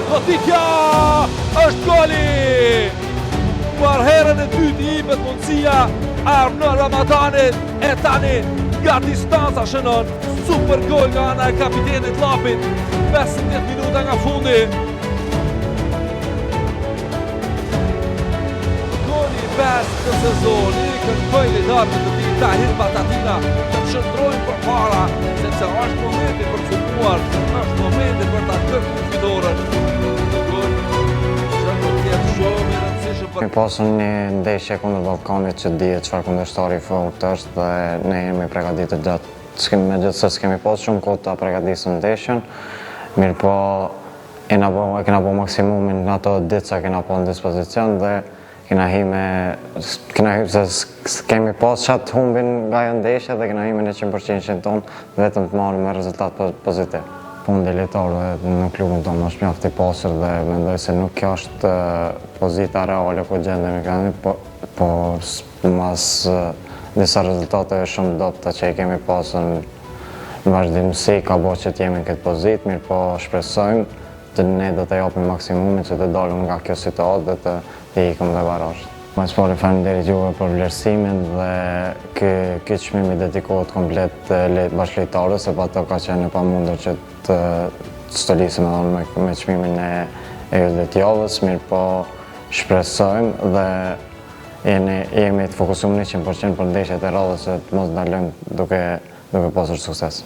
Goditja është goli! Për herën e dytë i jepet mundësia Arnaud Ramadanit e tani nga distanca shënon super gol nga ana e kapitenit Llapit 15 minuta nga fundi. Goli i 5 të sezon i kërkoj liderët të tij Tahir Batatina të shndrojnë përpara sepse është momenti për të filluar, është momenti për ta kërkuar fitoren. Kemi pasur një ndeshje kundër Ballkanit që dihet çfarë kundërshtari i fortë është dhe ne jemi përgatitur gjatë megjithëse s'kemi pasur shumë kohë ta përgatisim ndeshjen. Mirëpo e kena bërë maksimumin në ato ditë që kena pasur në dispozicion dhe se kemi pas qatë humbin nga ajo ndeshje dhe kena hime në 100% tonë vetëm të marrim me rezultat pozitiv. Fundi litorëve në klubin tonë është mjaft i pasur dhe mendoj se nuk kjo është pozita reale ku gjendemi tani, por mas disa rezultate shumë dobta që i kemi pasur në vazhdimsi ka bërë që të jemi në këtë pozitë, mirë po shpresojmë të ne do të japim maksimumin që të dalim nga kjo situatë dhe të ikëm dhe barazhit. Mas pari faleminderit juve për vlerësimin dhe ky çmim i dedikohet komplet bashkëlojtarëve, se pa ato ka qenë e pamundur që të stolisim me çmimin e të javës, mirë po shpresojmë dhe jemi të fokusuar 100% për ndeshjet e radhës që të mos ndalojmë duke pasur sukses.